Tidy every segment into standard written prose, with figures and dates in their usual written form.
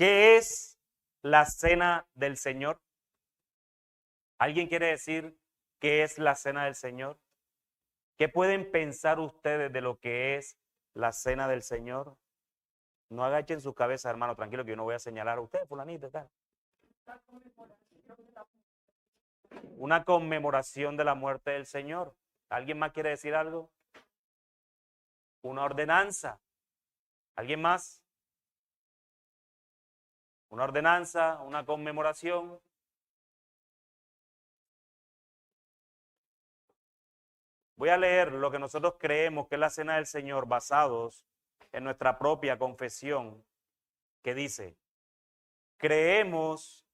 ¿Qué es la cena del Señor? ¿Alguien quiere decir qué es la cena del Señor? ¿Qué pueden pensar ustedes de lo que es la cena del Señor? No agachen su cabeza, hermano, tranquilo, que yo no voy a señalar a usted, fulanito y tal. Una conmemoración de la muerte del Señor. ¿Alguien más quiere decir algo? Una ordenanza. ¿Alguien más? Una ordenanza, una conmemoración. Voy a leer lo que nosotros creemos que es la cena del Señor basados en nuestra propia confesión, que dice, creemos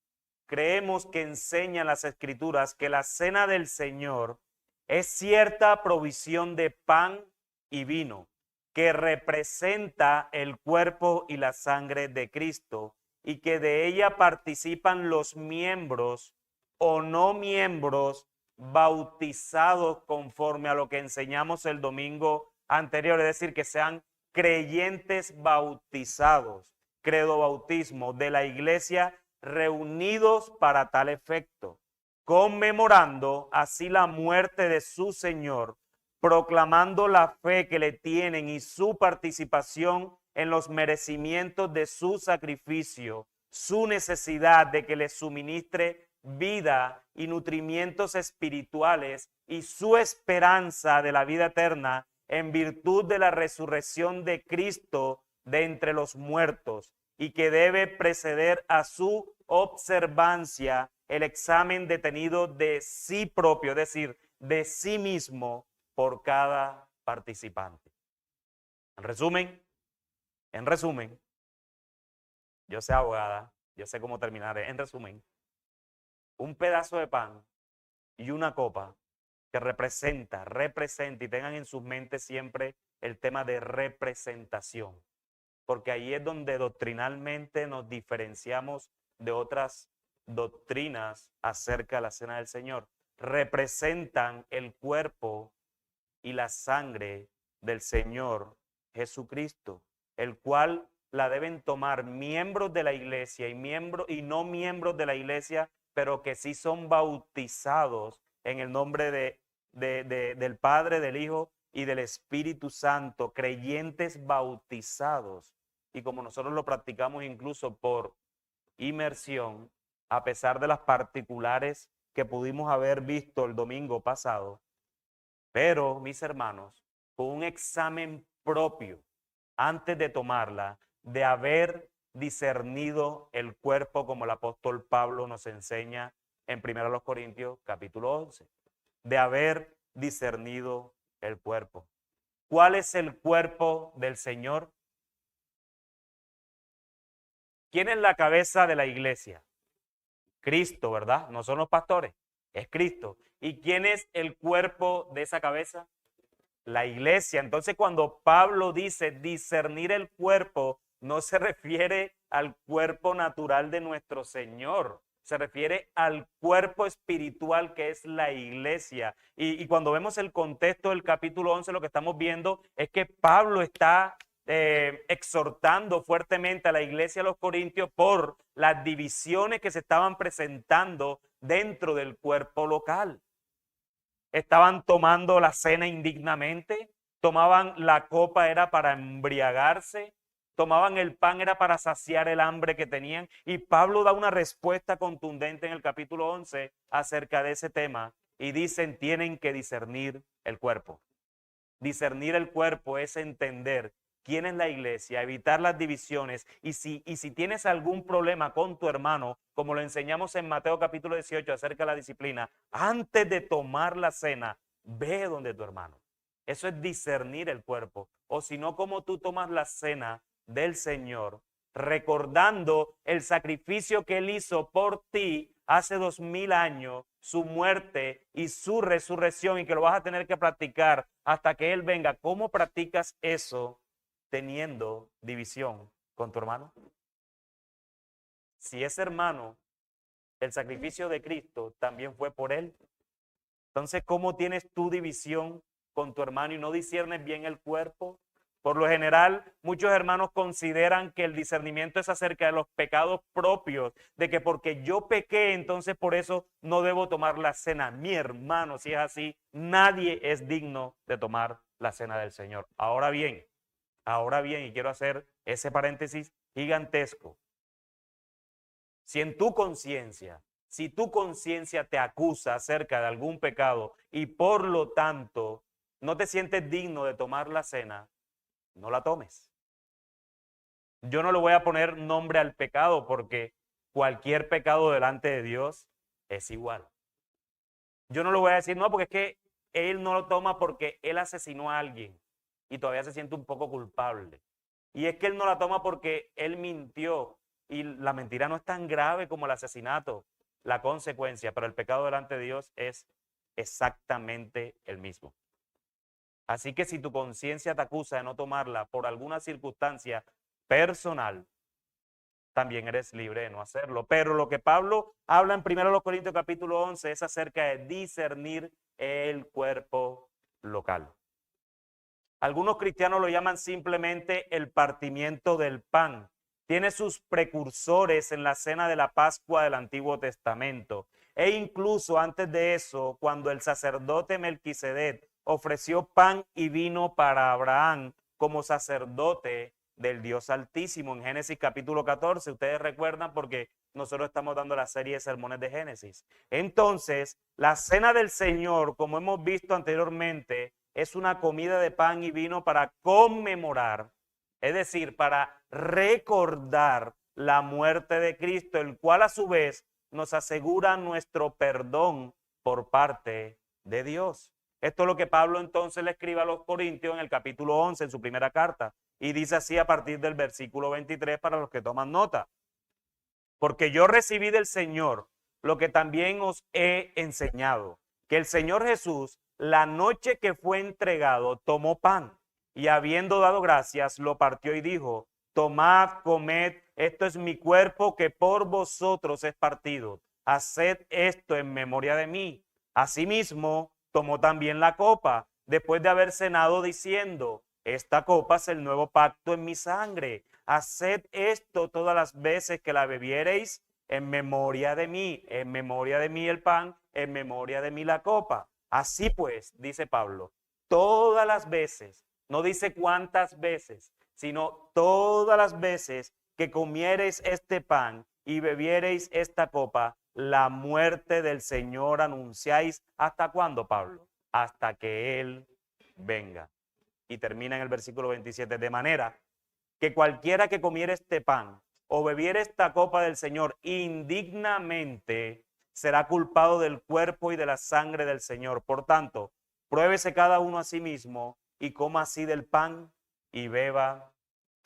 que enseñan las Escrituras que la cena del Señor es cierta provisión de pan y vino que representa el cuerpo y la sangre de Cristo y que de ella participan los miembros o no miembros bautizados conforme a lo que enseñamos el domingo anterior, es decir, que sean creyentes bautizados, credo bautismo de la iglesia reunidos para tal efecto, conmemorando así la muerte de su Señor, proclamando la fe que le tienen y su participación en los merecimientos de su sacrificio, su necesidad de que les suministre vida y nutrimientos espirituales y su esperanza de la vida eterna en virtud de la resurrección de Cristo de entre los muertos, y que debe preceder a su observancia el examen detenido de sí propio, es decir, de sí mismo por cada participante. En resumen, yo sé abogada, yo sé cómo terminar. En resumen, un pedazo de pan y una copa que representa, y tengan en sus mentes siempre el tema de representación, porque ahí es donde doctrinalmente nos diferenciamos de otras doctrinas acerca de la cena del Señor. Representan el cuerpo y la sangre del Señor Jesucristo, el cual la deben tomar miembros de la iglesia y no miembros de la iglesia, pero que sí son bautizados en el nombre del Padre, del Hijo y del Espíritu Santo, creyentes bautizados. Y como nosotros lo practicamos incluso por inmersión, a pesar de las particulares que pudimos haber visto el domingo pasado, pero, mis hermanos, con un examen propio, antes de tomarla, de haber discernido el cuerpo, como el apóstol Pablo nos enseña en 1 Corintios capítulo 11, de haber discernido el cuerpo. ¿Cuál es el cuerpo del Señor? ¿Quién es la cabeza de la iglesia? Cristo, ¿verdad? No son los pastores, es Cristo. ¿Y quién es el cuerpo de esa cabeza? La iglesia. Entonces, cuando Pablo dice discernir el cuerpo, no se refiere al cuerpo natural de nuestro Señor, se refiere al cuerpo espiritual que es la iglesia. Y cuando vemos el contexto del capítulo 11, lo que estamos viendo es que Pablo está exhortando fuertemente a la iglesia de los Corintios por las divisiones que se estaban presentando dentro del cuerpo local. Estaban tomando la cena indignamente, tomaban la copa era para embriagarse, tomaban el pan era para saciar el hambre que tenían. Y Pablo da una respuesta contundente en el capítulo 11 acerca de ese tema y dicen tienen que discernir el cuerpo. Discernir el cuerpo es entender quién es la iglesia, evitar las divisiones y si tienes algún problema con tu hermano, como lo enseñamos en Mateo capítulo 18 acerca de la disciplina, antes de tomar la cena, ve donde tu hermano. Eso es discernir el cuerpo. O si no, como tú tomas la cena del Señor, recordando el sacrificio que Él hizo por ti hace 2000 años, su muerte y su resurrección, y que lo vas a tener que practicar hasta que Él venga. ¿Cómo practicas eso teniendo división con tu hermano? Si es hermano, el sacrificio de Cristo también fue por Él. Entonces, ¿cómo tienes tu división con tu hermano y no disciernes bien el cuerpo? Por lo general, muchos hermanos consideran que el discernimiento es acerca de los pecados propios, de que porque yo pequé, entonces por eso no debo tomar la cena. Mi hermano, si es así, nadie es digno de tomar la cena del Señor. Ahora bien, y quiero hacer ese paréntesis gigantesco. Si tu conciencia te acusa acerca de algún pecado y por lo tanto no te sientes digno de tomar la cena, no la tomes. Yo no le voy a poner nombre al pecado porque cualquier pecado delante de Dios es igual. Yo no le voy a decir, no, porque es que él no lo toma porque él asesinó a alguien y todavía se siente un poco culpable. Y es que él no la toma porque él mintió y la mentira no es tan grave como el asesinato, la consecuencia, pero el pecado delante de Dios es exactamente el mismo. Así que si tu conciencia te acusa de no tomarla por alguna circunstancia personal, también eres libre de no hacerlo. Pero lo que Pablo habla en 1 Corintios capítulo 11 es acerca de discernir el cuerpo local. Algunos cristianos lo llaman simplemente el partimiento del pan. Tiene sus precursores en la cena de la Pascua del Antiguo Testamento. E incluso antes de eso, cuando el sacerdote Melquisedec ofreció pan y vino para Abraham como sacerdote del Dios Altísimo en Génesis capítulo 14. Ustedes recuerdan porque nosotros estamos dando la serie de sermones de Génesis. Entonces, la cena del Señor, como hemos visto anteriormente, es una comida de pan y vino para conmemorar, es decir, para recordar la muerte de Cristo, el cual a su vez nos asegura nuestro perdón por parte de Dios. Esto es lo que Pablo entonces le escribe a los Corintios en el capítulo 11, en su primera carta, y dice así a partir del versículo 23 para los que toman nota. Porque yo recibí del Señor lo que también os he enseñado, que el Señor Jesús, la noche que fue entregado, tomó pan y habiendo dado gracias, lo partió y dijo, tomad, comed, esto es mi cuerpo que por vosotros es partido. Haced esto en memoria de mí. Asimismo, tomó también la copa, después de haber cenado, diciendo, esta copa es el nuevo pacto en mi sangre. Haced esto todas las veces que la bebiereis en memoria de mí el pan, en memoria de mí la copa. Así pues, dice Pablo, todas las veces, no dice cuántas veces, sino todas las veces que comiereis este pan y bebiereis esta copa, la muerte del Señor anunciáis. ¿Hasta cuándo, Pablo? Hasta que Él venga. Y termina en el versículo 27, de manera que cualquiera que comiera este pan o bebiera esta copa del Señor indignamente será culpado del cuerpo y de la sangre del Señor. Por tanto, pruébese cada uno a sí mismo y coma así del pan y beba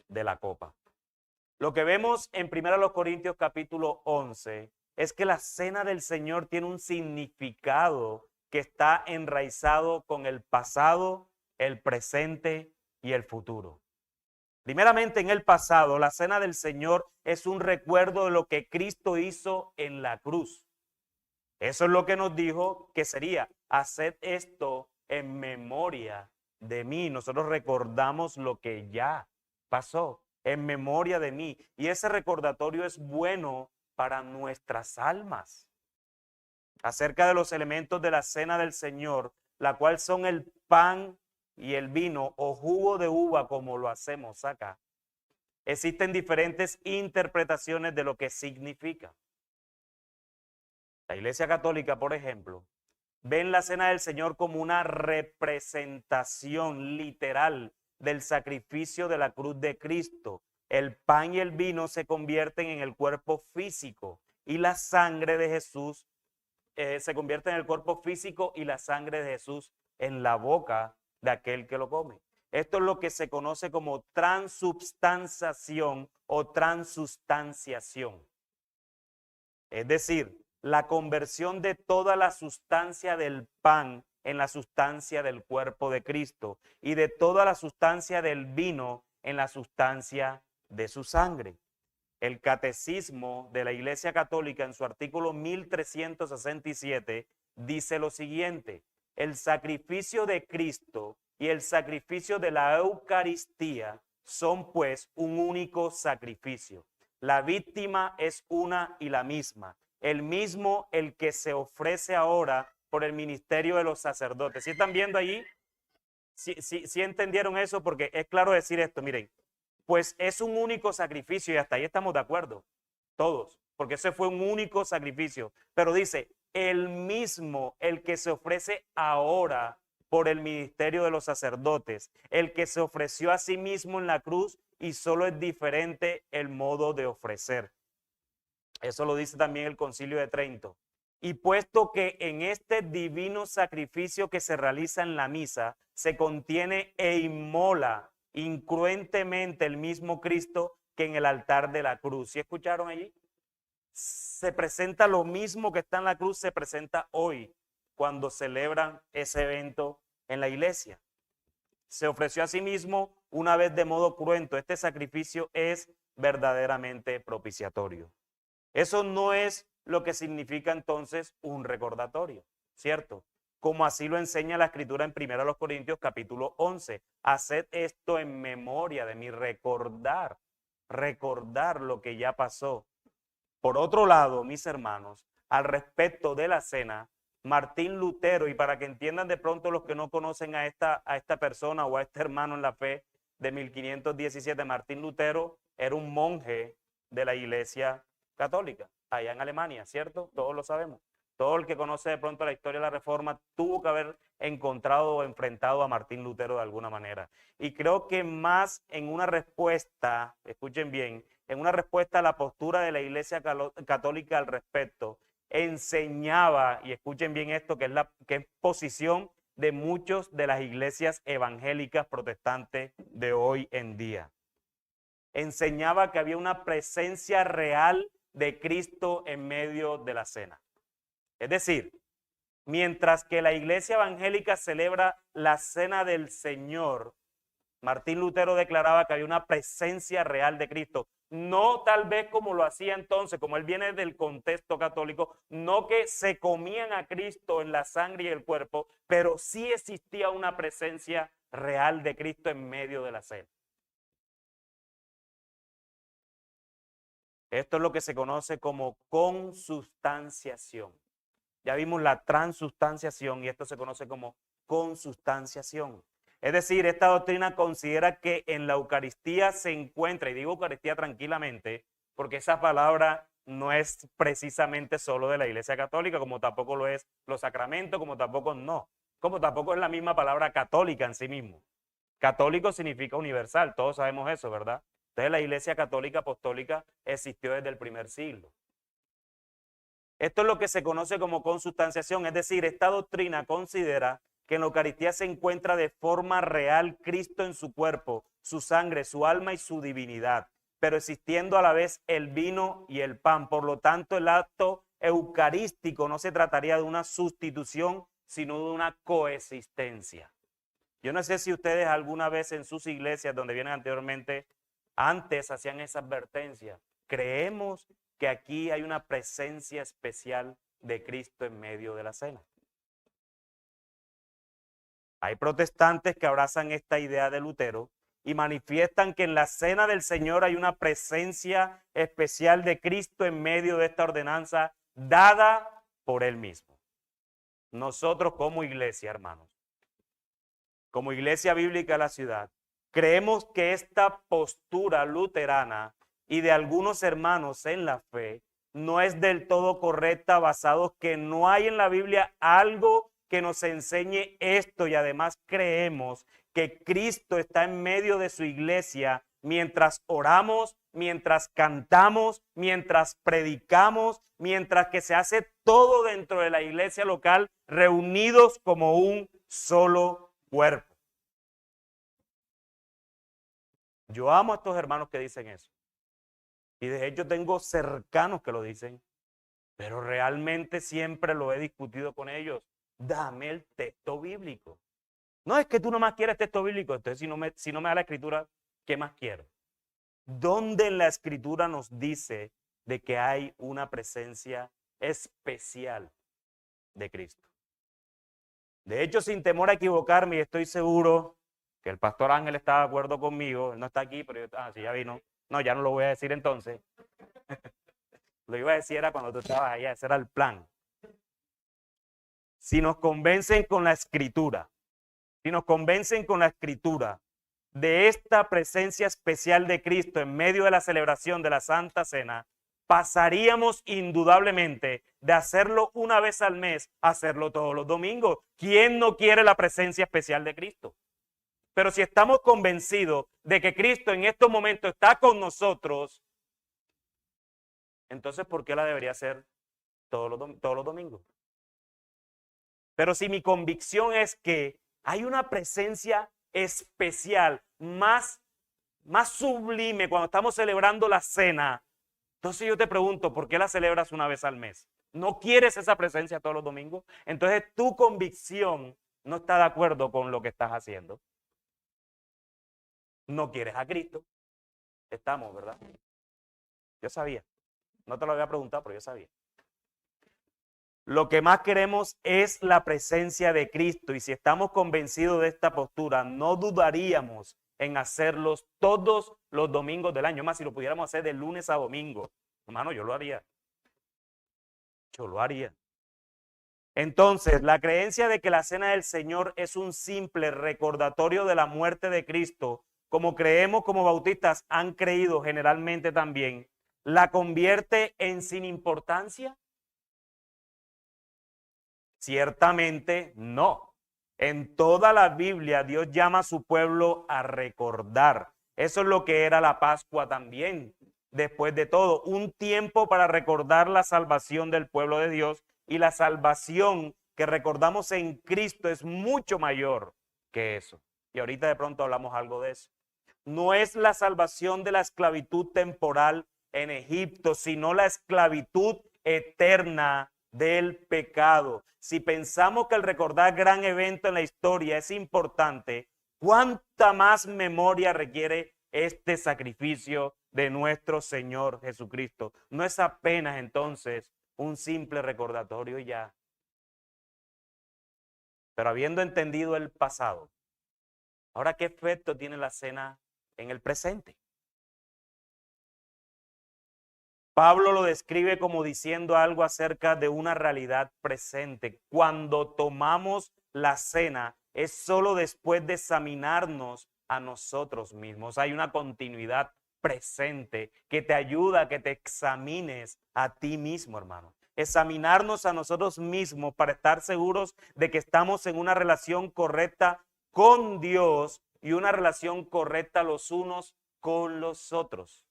de la copa. Lo que vemos en 1 Corintios capítulo 11 es que la cena del Señor tiene un significado que está enraizado con el pasado, el presente y el futuro. Primeramente, en el pasado, la cena del Señor es un recuerdo de lo que Cristo hizo en la cruz. Eso es lo que nos dijo que sería, haced esto en memoria de mí. Nosotros recordamos lo que ya pasó, en memoria de mí. Y ese recordatorio es bueno para nuestras almas. Acerca de los elementos de la cena del Señor, la cual son el pan y el vino o jugo de uva como lo hacemos acá. Existen diferentes interpretaciones de lo que significa. La Iglesia Católica, por ejemplo, ve en la cena del Señor como una representación literal del sacrificio de la cruz de Cristo. El pan y el vino se convierten en el cuerpo físico y la sangre de Jesús se convierte en el cuerpo físico y la sangre de Jesús en la boca de aquel que lo come. Esto es lo que se conoce como transubstanciación o transustanciación. Es decir, la conversión de toda la sustancia del pan en la sustancia del cuerpo de Cristo y de toda la sustancia del vino en la sustancia de su sangre. El Catecismo de la Iglesia Católica en su artículo 1367 dice lo siguiente: el sacrificio de Cristo y el sacrificio de la Eucaristía son pues un único sacrificio. La víctima es una y la misma, el mismo el que se ofrece ahora por el ministerio de los sacerdotes. ¿Sí están viendo allí? ¿Sí entendieron eso? Porque es claro decir esto, miren, pues es un único sacrificio y hasta ahí estamos de acuerdo, todos, porque ese fue un único sacrificio. Pero dice, el mismo, el que se ofrece ahora por el ministerio de los sacerdotes, el que se ofreció a sí mismo en la cruz y solo es diferente el modo de ofrecer. Eso lo dice también el Concilio de Trento. Y puesto que en este divino sacrificio que se realiza en la misa se contiene e inmola incruentemente el mismo Cristo que en el altar de la cruz. ¿Sí escucharon allí? Se presenta lo mismo que está en la cruz, se presenta hoy cuando celebran ese evento en la iglesia. Se ofreció a sí mismo una vez de modo cruento. Este sacrificio es verdaderamente propiciatorio. Eso no es lo que significa entonces un recordatorio, ¿cierto? Como así lo enseña la escritura en 1 Corintios capítulo 11. Haced esto en memoria de mí, recordar lo que ya pasó. Por otro lado, mis hermanos, al respecto de la cena, Martín Lutero, y para que entiendan de pronto los que no conocen a esta persona o a este hermano en la fe de 1517, Martín Lutero era un monje de la iglesia católica, allá en Alemania, ¿cierto? Todos lo sabemos. Todo el que conoce de pronto la historia de la Reforma tuvo que haber encontrado o enfrentado a Martín Lutero de alguna manera. Y creo que más en una respuesta, escuchen bien, en una respuesta a la postura de la Iglesia Católica al respecto, enseñaba, y escuchen bien esto, que es posición de muchos de las iglesias evangélicas protestantes de hoy en día. Enseñaba que había una presencia real de Cristo en medio de la cena. Es decir, mientras que la iglesia evangélica celebra la cena del Señor, Martín Lutero declaraba que había una presencia real de Cristo. No tal vez como lo hacía entonces, como él viene del contexto católico, no que se comían a Cristo en la sangre y el cuerpo, pero sí existía una presencia real de Cristo en medio de la cena. Esto es lo que se conoce como consubstanciación. Ya vimos la transustanciación y esto se conoce como consubstanciación. Es decir, esta doctrina considera que en la Eucaristía se encuentra, y digo Eucaristía tranquilamente, porque esa palabra no es precisamente solo de la Iglesia Católica, como tampoco lo es los sacramentos, como tampoco es la misma palabra católica en sí mismo. Católico significa universal, todos sabemos eso, ¿verdad? Entonces la Iglesia Católica Apostólica existió desde el primer siglo. Esto es lo que se conoce como consubstanciación, es decir, esta doctrina considera que en la Eucaristía se encuentra de forma real Cristo en su cuerpo, su sangre, su alma y su divinidad, pero existiendo a la vez el vino y el pan. Por lo tanto, el acto eucarístico no se trataría de una sustitución, sino de una coexistencia. Yo no sé si ustedes alguna vez en sus iglesias donde vienen anteriormente, antes hacían esa advertencia. Creemos que aquí hay una presencia especial de Cristo en medio de la cena. Hay protestantes que abrazan esta idea de Lutero y manifiestan que en la cena del Señor hay una presencia especial de Cristo en medio de esta ordenanza dada por Él mismo. Nosotros como iglesia, hermanos, como iglesia bíblica de la ciudad, creemos que esta postura luterana y de algunos hermanos en la fe no es del todo correcta, basado que no hay en la Biblia algo que nos enseñe esto, y además creemos que Cristo está en medio de su iglesia mientras oramos, mientras cantamos, mientras predicamos, mientras que se hace todo dentro de la iglesia local, reunidos como un solo cuerpo. Yo amo a estos hermanos que dicen eso. Y de hecho tengo cercanos que lo dicen, pero realmente siempre lo he discutido con ellos. Dame el texto bíblico. No es que tú nomás quieres texto bíblico, entonces si no me da la escritura, ¿qué más quiero? ¿Dónde en la escritura nos dice de que hay una presencia especial de Cristo? De hecho, sin temor a equivocarme, y estoy seguro que el pastor Ángel está de acuerdo conmigo, él no está aquí, pero sí, ya vino. No, ya no lo voy a decir entonces. Lo iba a decir era cuando tú estabas allá, ese era el plan. Si nos convencen con la escritura, si nos convencen con la escritura de esta presencia especial de Cristo en medio de la celebración de la Santa Cena, pasaríamos indudablemente de hacerlo una vez al mes a hacerlo todos los domingos. ¿Quién no quiere la presencia especial de Cristo? Pero si estamos convencidos de que Cristo en estos momentos está con nosotros, entonces ¿por qué la debería hacer todos los domingos? Pero si mi convicción es que hay una presencia especial, más sublime cuando estamos celebrando la cena, entonces yo te pregunto, ¿por qué la celebras una vez al mes? ¿No quieres esa presencia todos los domingos? Entonces tu convicción no está de acuerdo con lo que estás haciendo. No quieres a Cristo. Estamos, ¿verdad? Yo sabía. No te lo había preguntado, pero yo sabía. Lo que más queremos es la presencia de Cristo, y si estamos convencidos de esta postura, no dudaríamos en hacerlos todos los domingos del año. Más si lo pudiéramos hacer de lunes a domingo, hermano, yo lo haría. Yo lo haría. Entonces, la creencia de que la cena del Señor es un simple recordatorio de la muerte de Cristo, como creemos como bautistas han creído generalmente también, ¿la convierte en sin importancia? Ciertamente no. En toda la Biblia Dios llama a su pueblo a recordar. Eso es lo que era la Pascua también. Después de todo, un tiempo para recordar la salvación del pueblo de Dios, y la salvación que recordamos en Cristo es mucho mayor que eso. Y ahorita de pronto hablamos algo de eso. No es la salvación de la esclavitud temporal en Egipto, sino la esclavitud eterna del pecado. Si pensamos que el recordar gran evento en la historia es importante, ¿cuánta más memoria requiere este sacrificio de nuestro Señor Jesucristo? No es apenas entonces un simple recordatorio ya. Pero habiendo entendido el pasado, ahora, ¿qué efecto tiene la cena en el presente? Pablo lo describe como diciendo algo acerca de una realidad presente. Cuando tomamos la cena es solo después de examinarnos a nosotros mismos. Hay una continuidad presente que te ayuda a que te examines a ti mismo, hermano. Examinarnos a nosotros mismos para estar seguros de que estamos en una relación correcta con Dios y una relación correcta los unos con los otros.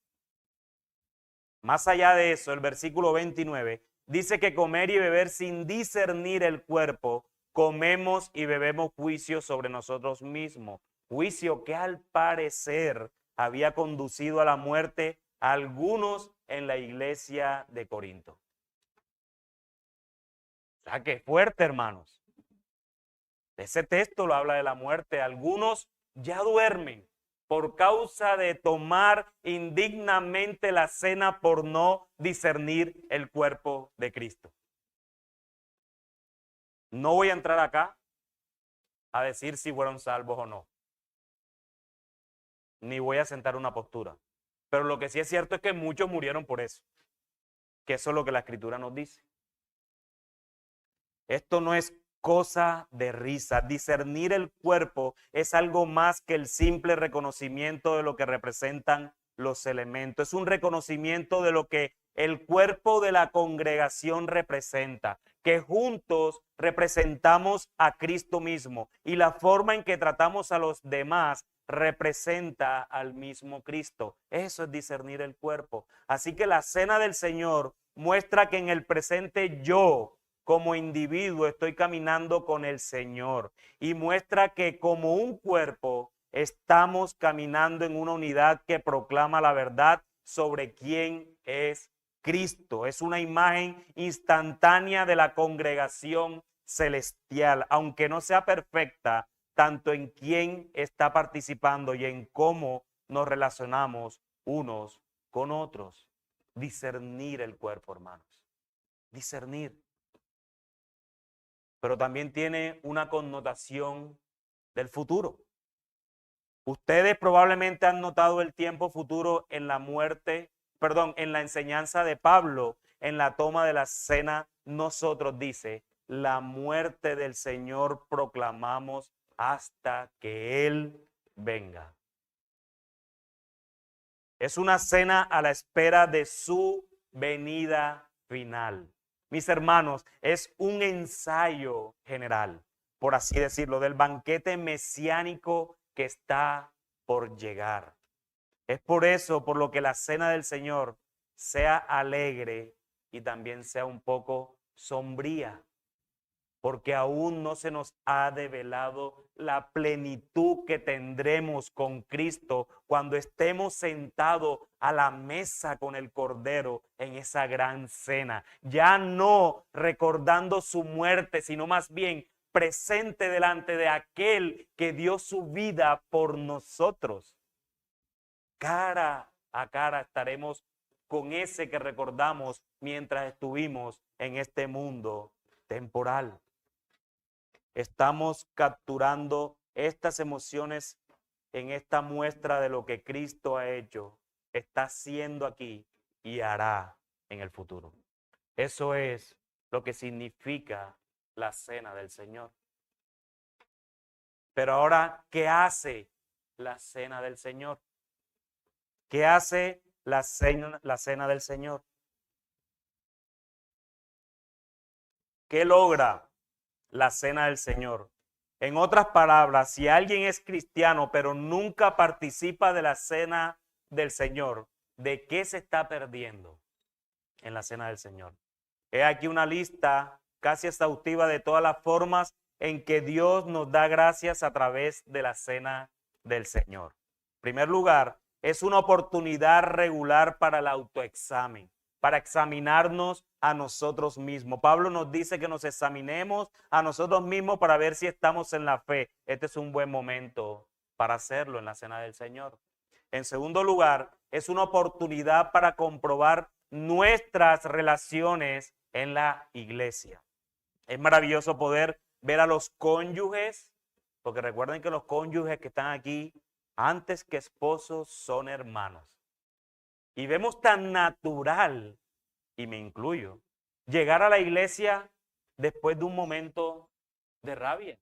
Más allá de eso, el versículo 29 dice que comer y beber sin discernir el cuerpo, comemos y bebemos juicio sobre nosotros mismos. Juicio que al parecer había conducido a la muerte a algunos en la iglesia de Corinto. O sea, que fuerte, hermanos. Ese texto lo habla de la muerte. Algunos ya duermen por causa de tomar indignamente la cena por no discernir el cuerpo de Cristo. No voy a entrar acá a decir si fueron salvos o no, ni voy a sentar una postura. Pero lo que sí es cierto es que muchos murieron por eso, que eso es lo que la Escritura nos dice. Esto no es cosa de risa. Discernir el cuerpo es algo más que el simple reconocimiento de lo que representan los elementos. Es un reconocimiento de lo que el cuerpo de la congregación representa, que juntos representamos a Cristo mismo, y la forma en que tratamos a los demás representa al mismo Cristo. Eso es discernir el cuerpo. Así que la cena del Señor muestra que en el presente yo, como individuo, estoy caminando con el Señor, y muestra que como un cuerpo estamos caminando en una unidad que proclama la verdad sobre quién es Cristo. Es una imagen instantánea de la congregación celestial, aunque no sea perfecta, tanto en quién está participando y en cómo nos relacionamos unos con otros. Discernir el cuerpo, hermanos. Discernir. pero también tiene una connotación del futuro. Ustedes probablemente han notado el tiempo futuro en la muerte, perdón, en la enseñanza de Pablo, en la toma de la cena. Nosotros, dice, la muerte del Señor proclamamos hasta que Él venga. Es una cena a la espera de su venida final. Mis hermanos, es un ensayo general, por así decirlo, del banquete mesiánico que está por llegar. Es por eso, por lo que la cena del Señor sea alegre y también sea un poco sombría, porque aún no se nos ha develado la plenitud que tendremos con Cristo cuando estemos sentados a la mesa con el Cordero en esa gran cena, ya no recordando su muerte, sino más bien presente delante de aquel que dio su vida por nosotros. Cara a cara estaremos con ese que recordamos mientras estuvimos en este mundo temporal. Estamos capturando estas emociones en esta muestra de lo que Cristo ha hecho, está haciendo aquí y hará en el futuro. Eso es lo que significa la cena del Señor. Pero ahora, ¿qué hace la cena del Señor? ¿Qué hace la cena del Señor? ¿Qué logra la cena del Señor? En otras palabras, si alguien es cristiano pero nunca participa de la cena del Señor, ¿de qué se está perdiendo en la cena del Señor? He aquí una lista casi exhaustiva de todas las formas en que Dios nos da gracias a través de la cena del Señor. En primer lugar, es una oportunidad regular para el autoexamen, para examinarnos a nosotros mismos. Pablo nos dice que nos examinemos a nosotros mismos para ver si estamos en la fe. Este es un buen momento para hacerlo en la cena del Señor. En segundo lugar, es una oportunidad para comprobar nuestras relaciones en la iglesia. Es maravilloso poder ver a los cónyuges, porque recuerden que los cónyuges que están aquí, antes que esposos, son hermanos. Y vemos tan natural, y me incluyo, llegar a la iglesia después de un momento de rabia.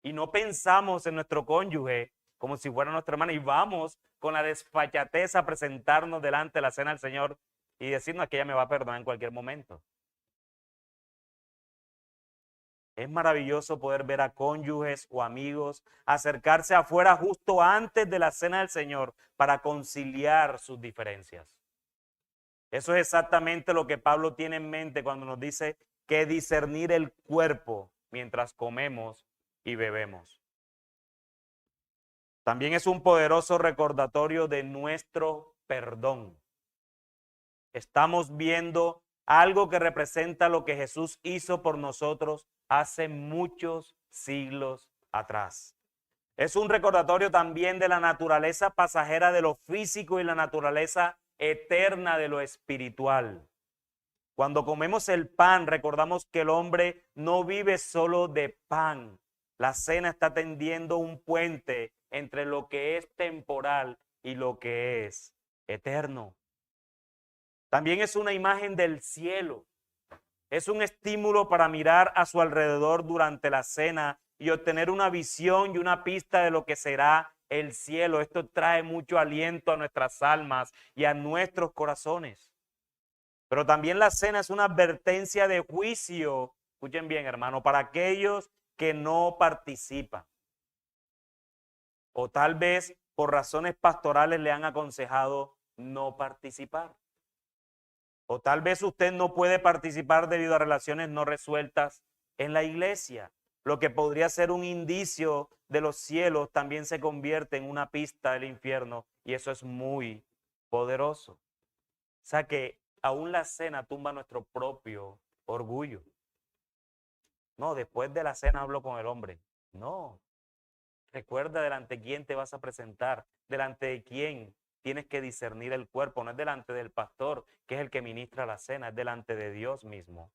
Y no pensamos en nuestro cónyuge como si fuera nuestra hermana y vamos con la desfachatez a presentarnos delante de la cena del Señor y decirnos que ella me va a perdonar en cualquier momento. Es maravilloso poder ver a cónyuges o amigos acercarse afuera justo antes de la cena del Señor para conciliar sus diferencias. Eso es exactamente lo que Pablo tiene en mente cuando nos dice que discernir el cuerpo mientras comemos y bebemos. También es un poderoso recordatorio de nuestro perdón. Estamos viendo algo que representa lo que Jesús hizo por nosotros hace muchos siglos atrás. Es un recordatorio también de la naturaleza pasajera de lo físico y la naturaleza eterna de lo espiritual. Cuando comemos el pan, recordamos que el hombre no vive solo de pan. La cena está tendiendo un puente entre lo que es temporal y lo que es eterno. También es una imagen del cielo. Es un estímulo para mirar a su alrededor durante la cena y obtener una visión y una pista de lo que será el cielo. Esto trae mucho aliento a nuestras almas y a nuestros corazones. Pero también la cena es una advertencia de juicio, escuchen bien, hermano, para aquellos que no participan. O tal vez por razones pastorales le han aconsejado no participar. O tal vez usted no puede participar debido a relaciones no resueltas en la iglesia. Lo que podría ser un indicio de los cielos también se convierte en una pista del infierno y eso es muy poderoso. O sea que aún la cena tumba nuestro propio orgullo. No, después de la cena hablo con el hombre. No, recuerda delante de quién te vas a presentar, delante de quién tienes que discernir el cuerpo. No es delante del pastor, que es el que ministra la cena, es delante de Dios mismo,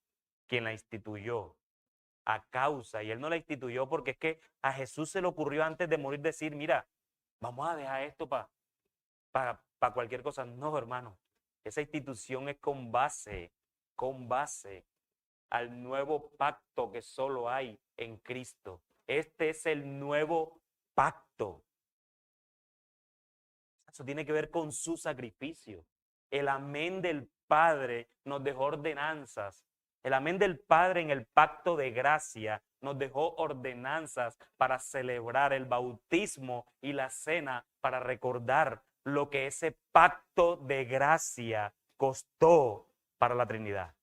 quien la instituyó. a causa, y él no la instituyó porque es que a Jesús se le ocurrió antes de morir decir, mira, vamos a dejar esto para cualquier cosa. No, hermano, esa institución es con base al nuevo pacto que solo hay en Cristo. Este es el nuevo pacto. Eso tiene que ver con su sacrificio. El amén del Padre nos dejó ordenanzas. El amén del Padre en el pacto de gracia nos dejó ordenanzas para celebrar el bautismo y la cena, para recordar lo que ese pacto de gracia costó para la Trinidad.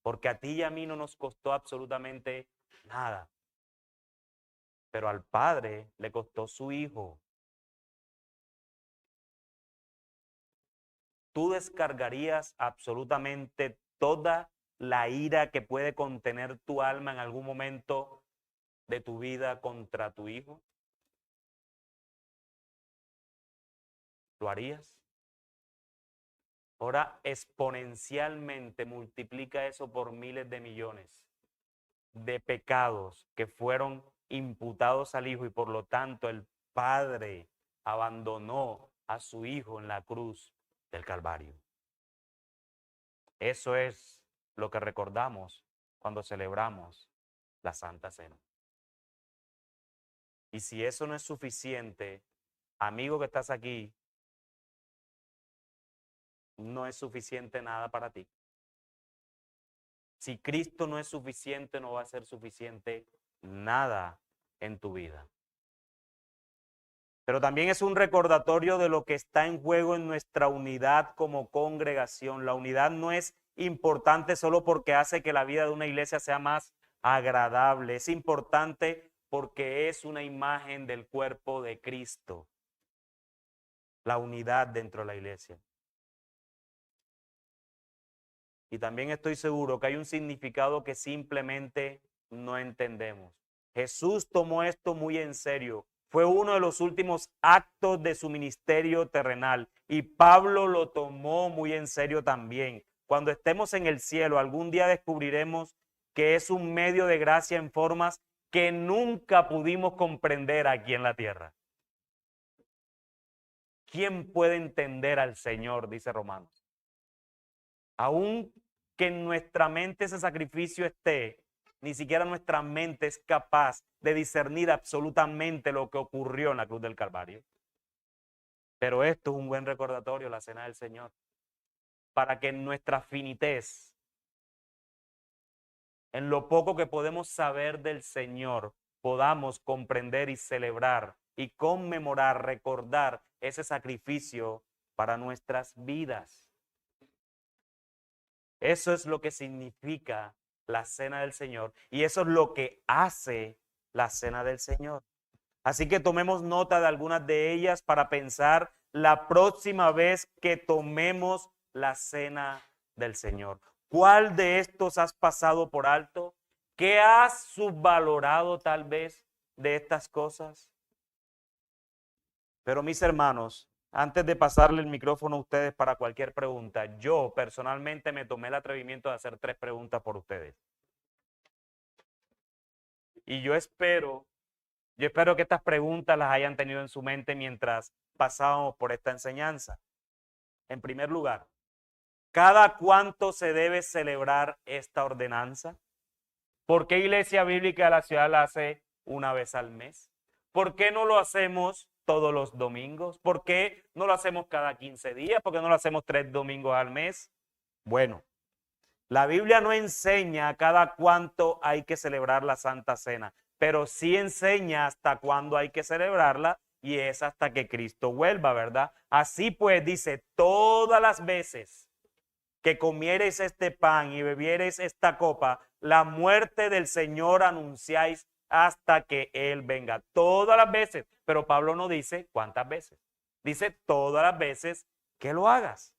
Porque a ti y a mí no nos costó absolutamente nada. Pero al Padre le costó su Hijo. Tú descargarías absolutamente toda la ira que puede contener tu alma en algún momento de tu vida contra tu hijo. ¿Lo harías? Ahora exponencialmente multiplica eso por miles de millones de pecados que fueron imputados al hijo y por lo tanto el Padre abandonó a su hijo en la cruz del Calvario. Eso es lo que recordamos cuando celebramos la Santa Cena. Y si eso no es suficiente, amigo que estás aquí, no es suficiente nada para ti. Si Cristo no es suficiente, no va a ser suficiente nada en tu vida. Pero también es un recordatorio de lo que está en juego en nuestra unidad como congregación. La unidad no es importante solo porque hace que la vida de una iglesia sea más agradable. Es importante porque es una imagen del cuerpo de Cristo. La unidad dentro de la iglesia. Y también estoy seguro que hay un significado que simplemente no entendemos. Jesús tomó esto muy en serio. Fue uno de los últimos actos de su ministerio terrenal y Pablo lo tomó muy en serio también. Cuando estemos en el cielo, algún día descubriremos que es un medio de gracia en formas que nunca pudimos comprender aquí en la tierra. ¿Quién puede entender al Señor? Dice Romanos. Aún que en nuestra mente ese sacrificio esté, ni siquiera nuestra mente es capaz de discernir absolutamente lo que ocurrió en la cruz del Calvario. Pero esto es un buen recordatorio, la cena del Señor, para que en nuestra finitez, en lo poco que podemos saber del Señor, podamos comprender y celebrar y conmemorar, recordar ese sacrificio para nuestras vidas. Eso es lo que significa la cena del Señor y eso es lo que hace la cena del Señor. Así que tomemos nota de algunas de ellas para pensar la próxima vez que tomemos la cena del Señor. ¿Cuál de estos has pasado por alto? ¿Qué has subvalorado tal vez de estas cosas? Pero mis hermanos, antes de pasarle el micrófono a ustedes para cualquier pregunta, yo personalmente me tomé el atrevimiento de hacer 3 preguntas por ustedes. Y yo espero que estas preguntas las hayan tenido en su mente mientras pasábamos por esta enseñanza. En primer lugar, ¿cada cuánto se debe celebrar esta ordenanza? ¿Por qué Iglesia Bíblica de la Ciudad la hace una vez al mes? ¿Por qué no lo hacemos todos los domingos? ¿Por qué no lo hacemos cada 15 días? ¿Por qué no lo hacemos 3 domingos al mes? Bueno, la Biblia no enseña cada cuánto hay que celebrar la Santa Cena, pero sí enseña hasta cuándo hay que celebrarla y es hasta que Cristo vuelva, ¿verdad? Así pues dice, todas las veces que comiereis este pan y bebiereis esta copa, la muerte del Señor anunciáis hasta que Él venga. Todas las veces, pero Pablo no dice cuántas veces. Dice todas las veces que lo hagas.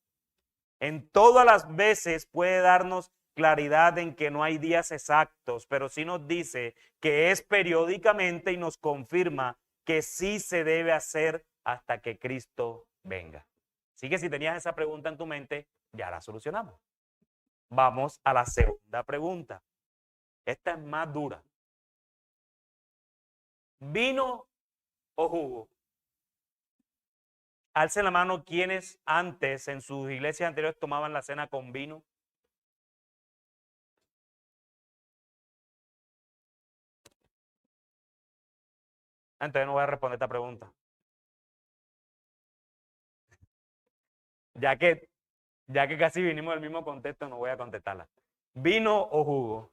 En todas las veces puede darnos claridad en que no hay días exactos, pero sí nos dice que es periódicamente y nos confirma que sí se debe hacer hasta que Cristo venga. Así que si tenías esa pregunta en tu mente, ya la solucionamos. Vamos a la segunda pregunta. Esta es más dura. ¿Vino o jugo? Alcen la mano quienes antes en sus iglesias anteriores tomaban la cena con vino. Entonces no voy a responder esta pregunta. Ya que casi vinimos del mismo contexto, no voy a contestarla. ¿Vino o jugo?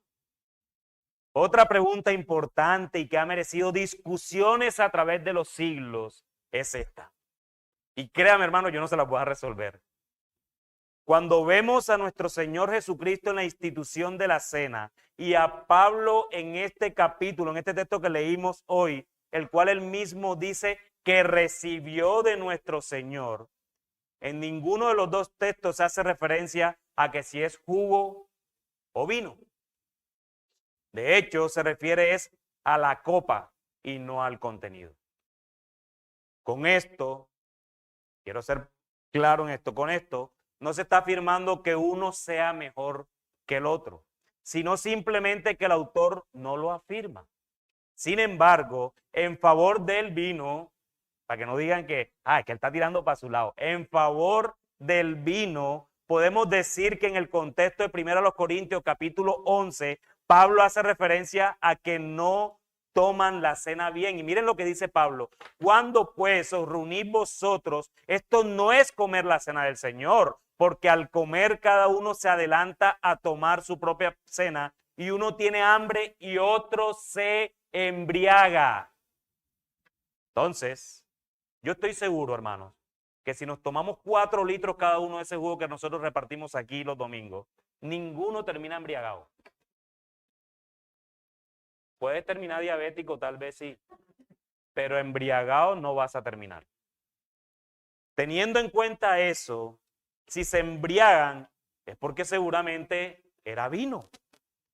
Otra pregunta importante y que ha merecido discusiones a través de los siglos es esta. Y créame, hermano, yo no se la voy a resolver. Cuando vemos a nuestro Señor Jesucristo en la institución de la cena y a Pablo en este capítulo, en este texto que leímos hoy, el cual él mismo dice que recibió de nuestro Señor, en ninguno de los dos textos se hace referencia a que si es jugo o vino. De hecho, se refiere es a la copa y no al contenido. Con esto, quiero ser claro en esto, con esto no se está afirmando que uno sea mejor que el otro, sino simplemente que el autor no lo afirma. Sin embargo, en favor del vino, para que no digan que él está tirando para su lado, en favor del vino, podemos decir que en el contexto de 1 Corintios capítulo 11, Pablo hace referencia a que no toman la cena bien. Y miren lo que dice Pablo: cuando pues os reunís vosotros, esto no es comer la cena del Señor, porque al comer cada uno se adelanta a tomar su propia cena y uno tiene hambre y otro se embriaga. Entonces, yo estoy seguro, hermanos, que si nos tomamos 4 litros cada uno de ese jugo que nosotros repartimos aquí los domingos, ninguno termina embriagado. Puedes terminar diabético, tal vez sí, pero embriagado no vas a terminar. Teniendo en cuenta eso, si se embriagan es porque seguramente era vino,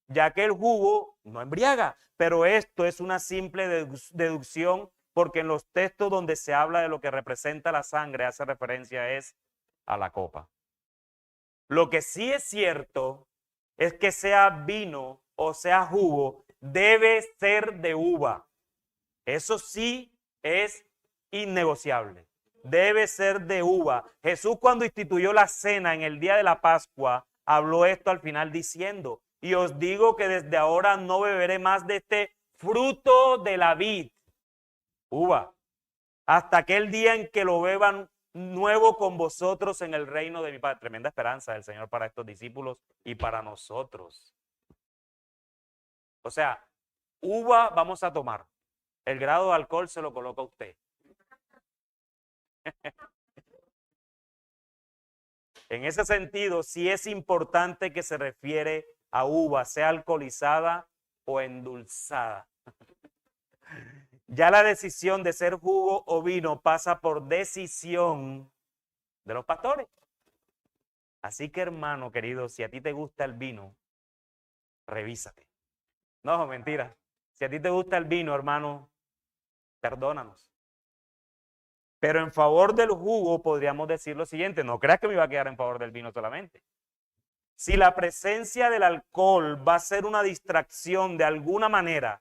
ya que el jugo no embriaga, pero esto es una simple deducción porque en los textos donde se habla de lo que representa la sangre hace referencia es a la copa. Lo que sí es cierto es que sea vino o sea jugo, debe ser de uva. Eso sí es innegociable. Debe ser de uva. Jesús, cuando instituyó la cena en el día de la Pascua, habló esto al final diciendo: y os digo que desde ahora no beberé más de este fruto de la vid, uva, hasta aquel día en que lo beban nuevo con vosotros en el reino de mi Padre. Tremenda esperanza del Señor para estos discípulos y para nosotros. O sea, uva vamos a tomar. El grado de alcohol se lo coloca usted. En ese sentido, sí es importante que se refiere a uva, sea alcoholizada o endulzada. Ya la decisión de ser jugo o vino pasa por decisión de los pastores. Así que, hermano querido, si a ti te gusta el vino, revísate. No, mentira. Si a ti te gusta el vino, hermano, perdónanos. Pero en favor del jugo podríamos decir lo siguiente: no creas que me iba a quedar en favor del vino solamente. Si la presencia del alcohol va a ser una distracción de alguna manera,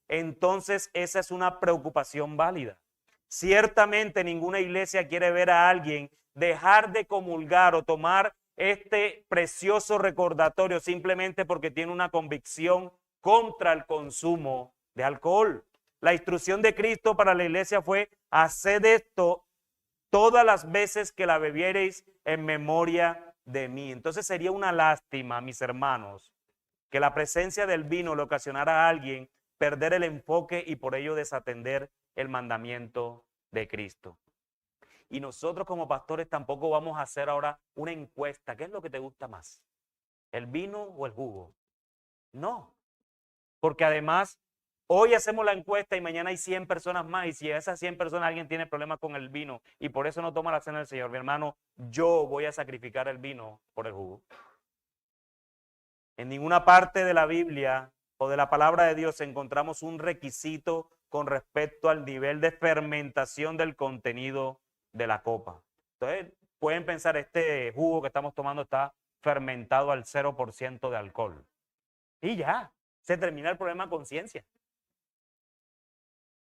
entonces esa es una preocupación válida. Ciertamente ninguna iglesia quiere ver a alguien dejar de comulgar o tomar este precioso recordatorio simplemente porque tiene una convicción contra el consumo de alcohol. La instrucción de Cristo para la iglesia fue: haced esto todas las veces que la bebiereis en memoria de mí. Entonces sería una lástima, mis hermanos, que la presencia del vino le ocasionara a alguien perder el enfoque y por ello desatender el mandamiento de Cristo. Y nosotros como pastores tampoco vamos a hacer ahora una encuesta. ¿Qué es lo que te gusta más? ¿El vino o el jugo? No, porque además hoy hacemos la encuesta y mañana hay 100 personas más, y si a esas 100 personas alguien tiene problemas con el vino y por eso no toma la cena del Señor, mi hermano, yo voy a sacrificar el vino por el jugo. En ninguna parte de la Biblia o de la palabra de Dios encontramos un requisito con respecto al nivel de fermentación del contenido de la copa. Entonces, pueden pensar, este jugo que estamos tomando está fermentado al 0% de alcohol. Y ya, se termina el problema de conciencia.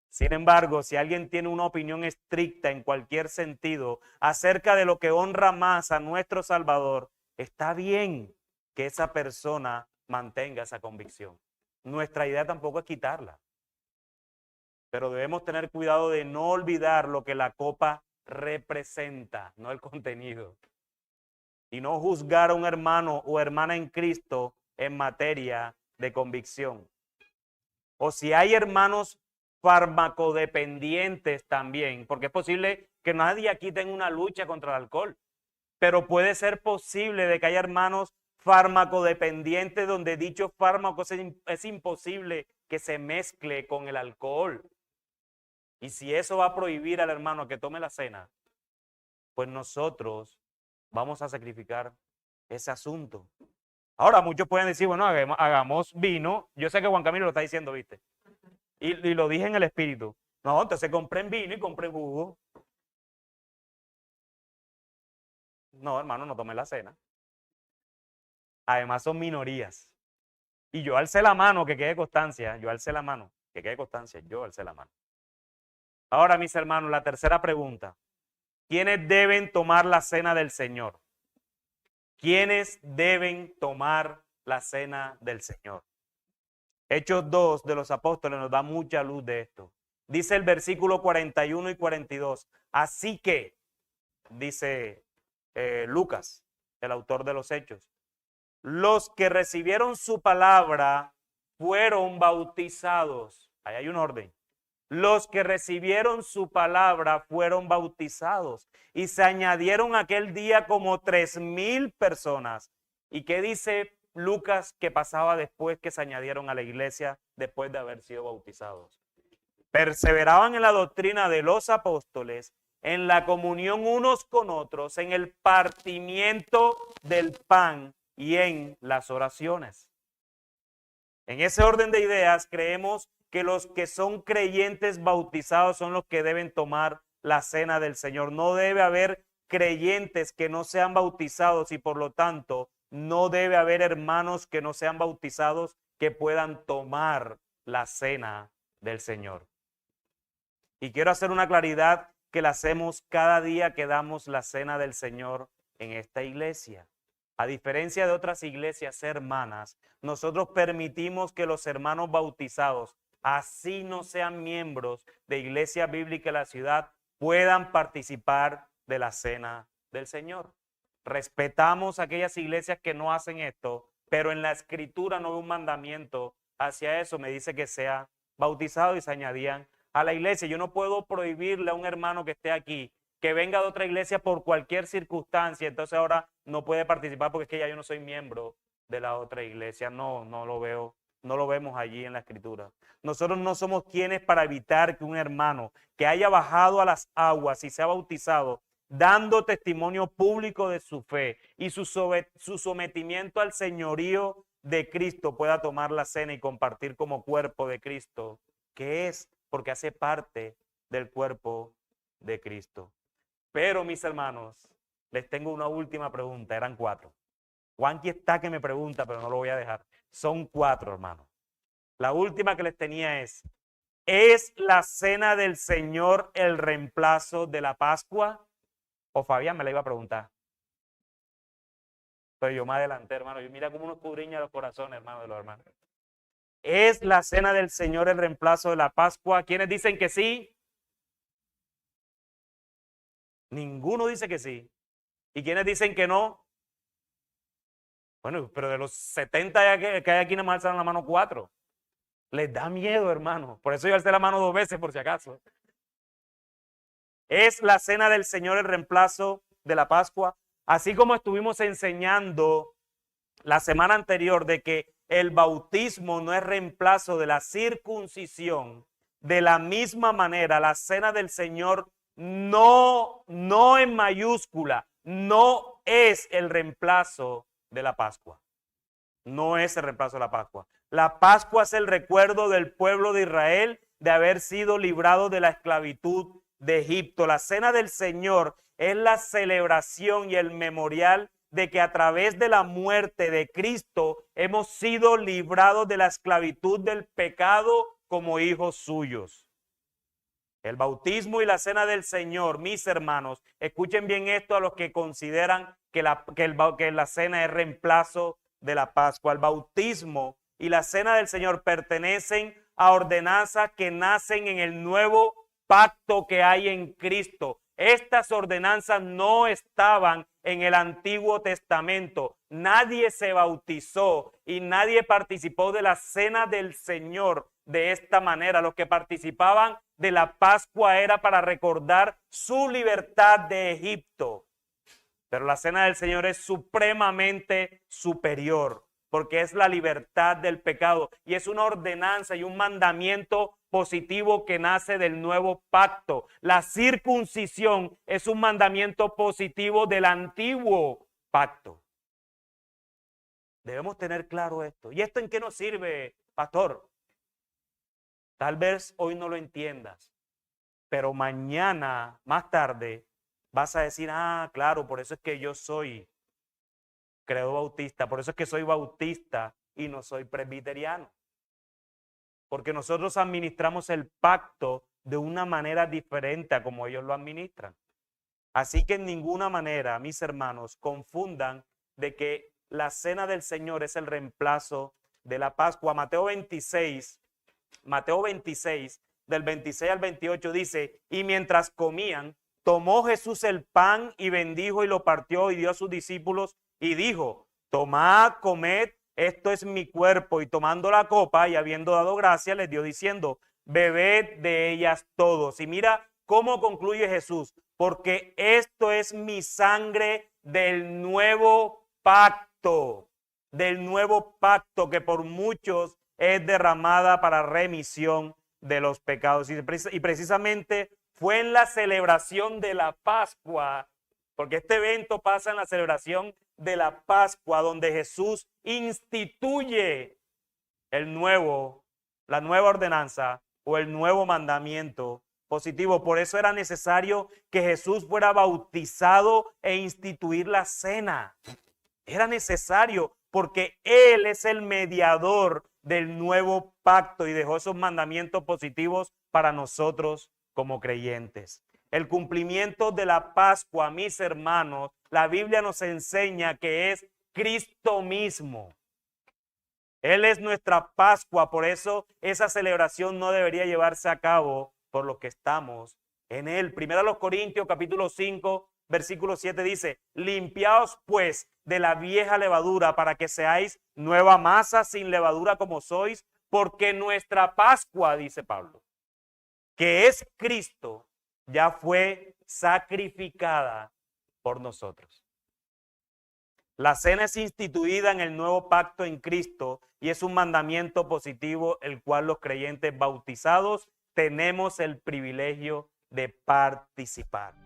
Sin embargo, si alguien tiene una opinión estricta en cualquier sentido acerca de lo que honra más a nuestro Salvador, está bien que esa persona mantenga esa convicción. Nuestra idea tampoco es quitarla, pero debemos tener cuidado de no olvidar lo que la copa representa, no el contenido. Y no juzgar a un hermano o hermana en Cristo en materia de convicción. O si hay hermanos farmacodependientes también, porque es posible que nadie aquí tenga una lucha contra el alcohol, pero puede ser posible de que haya hermanos farmacodependientes donde dicho fármaco es imposible que se mezcle con el alcohol. Y si eso va a prohibir al hermano que tome la cena, pues nosotros vamos a sacrificar ese asunto. Ahora muchos pueden decir, bueno, hagamos vino. Yo sé que Juan Camilo lo está diciendo, ¿viste? Y lo dije en el espíritu. No, entonces compren vino y compren jugo. No, hermano, no tomen la cena. Además son minorías. Y yo alcé la mano, que quede constancia. Yo alcé la mano, que quede constancia. Yo alcé la mano. Ahora, mis hermanos, la tercera pregunta. ¿Quiénes deben tomar la cena del Señor? ¿Quiénes deben tomar la cena del Señor? Hechos 2 de los apóstoles nos da mucha luz de esto. Dice el versículo 41 y 42. Así que, dice Lucas, el autor de los Hechos, los que recibieron su palabra fueron bautizados. Ahí hay un orden. Los que recibieron su palabra fueron bautizados y se añadieron aquel día como 3,000 personas. ¿Y qué dice Lucas que pasaba después que se añadieron a la iglesia después de haber sido bautizados? Perseveraban en la doctrina de los apóstoles, en la comunión unos con otros, en el partimiento del pan y en las oraciones. En ese orden de ideas, creemos que los que son creyentes bautizados son los que deben tomar la cena del Señor. No debe haber creyentes que no sean bautizados y por lo tanto no debe haber hermanos que no sean bautizados que puedan tomar la cena del Señor. Y quiero hacer una claridad que la hacemos cada día que damos la cena del Señor en esta iglesia. A diferencia de otras iglesias hermanas, nosotros permitimos que los hermanos bautizados, así no sean miembros de Iglesia Bíblica de la ciudad, puedan participar de la cena del Señor. Respetamos aquellas iglesias que no hacen esto, pero en la Escritura no hay un mandamiento hacia eso. Me dice que sea bautizado y se añadían a la iglesia. Yo no puedo prohibirle a un hermano que esté aquí que venga de otra iglesia por cualquier circunstancia, entonces ahora no puede participar porque es que ya yo no soy miembro de la otra iglesia. No lo veo, no lo vemos allí en la Escritura. Nosotros no somos quienes para evitar que un hermano que haya bajado a las aguas y se ha bautizado, dando testimonio público de su fe y su sometimiento al señorío de Cristo, pueda tomar la cena y compartir como cuerpo de Cristo, que es porque hace parte del cuerpo de Cristo. Pero, mis hermanos, les tengo una última pregunta. Eran 4. Juanqui está que me pregunta, pero no lo voy a dejar. Son 4, hermanos. La última que les tenía ¿es la cena del Señor el reemplazo de la Pascua? O Fabián me la iba a preguntar. Pero yo me adelanté, hermano. Mira cómo uno escudriña los corazones, hermano, de los hermanos. ¿Es la cena del Señor el reemplazo de la Pascua? ¿Quiénes dicen que sí? Ninguno dice que sí. ¿Y quiénes dicen que no? Bueno, pero de los 70 que hay aquí, nada más alzaron la mano 4. Les da miedo, hermano. Por eso yo alcé la mano 2 veces, por si acaso. ¿Es la cena del Señor el reemplazo de la Pascua? Así como estuvimos enseñando la semana anterior de que el bautismo no es reemplazo de la circuncisión, de la misma manera la cena del Señor no en mayúscula, no es el reemplazo de la Pascua. No es el reemplazo de la Pascua. La Pascua es el recuerdo del pueblo de Israel de haber sido librado de la esclavitud de Egipto. La cena del Señor es la celebración y el memorial de que a través de la muerte de Cristo hemos sido librados de la esclavitud del pecado como hijos suyos. El bautismo y la cena del Señor, mis hermanos, escuchen bien esto a los que consideran que la cena es reemplazo de la Pascua. El bautismo y la cena del Señor pertenecen a ordenanzas que nacen en el nuevo pacto que hay en Cristo. Estas ordenanzas no estaban en el Antiguo Testamento. Nadie se bautizó y nadie participó de la cena del Señor de esta manera. Los que participaban de la Pascua era para recordar su libertad de Egipto. Pero la cena del Señor es supremamente superior, porque es la libertad del pecado y es una ordenanza y un mandamiento positivo que nace del nuevo pacto. La circuncisión es un mandamiento positivo del antiguo pacto. Debemos tener claro esto. ¿Y esto en qué nos sirve, pastor? Tal vez hoy no lo entiendas, pero mañana, más tarde, vas a decir, ah, claro, por eso es que yo soy credo bautista, por eso es que soy bautista y no soy presbiteriano. Porque nosotros administramos el pacto de una manera diferente a como ellos lo administran. Así que en ninguna manera, mis hermanos, confundan de que la cena del Señor es el reemplazo de la Pascua. Mateo 26, del 26 al 28 dice, y mientras comían, tomó Jesús el pan y bendijo y lo partió y dio a sus discípulos y dijo, tomad, comed, esto es mi cuerpo. Y tomando la copa y habiendo dado gracias, les dio diciendo, bebed de ellas todos. Y mira cómo concluye Jesús, porque esto es mi sangre del nuevo pacto que por muchos es derramada para remisión de los pecados. Y precisamente fue en la celebración de la Pascua, porque este evento pasa en la celebración de la Pascua, donde Jesús instituye la nueva ordenanza o el nuevo mandamiento positivo. Por eso era necesario que Jesús fuera bautizado e instituir la cena. Era necesario porque Él es el mediador del nuevo pacto y dejó esos mandamientos positivos para nosotros como creyentes. El cumplimiento de la Pascua, mis hermanos, la Biblia nos enseña que es Cristo mismo. Él es nuestra Pascua, por eso esa celebración no debería llevarse a cabo por los que estamos en Él. Primero a los Corintios, capítulo 5, versículo 7 dice, limpiaos pues de la vieja levadura para que seáis nueva masa sin levadura como sois, porque nuestra Pascua, dice Pablo, que es Cristo, ya fue sacrificada por nosotros. La cena es instituida en el nuevo pacto en Cristo y es un mandamiento positivo el cual los creyentes bautizados tenemos el privilegio de participar.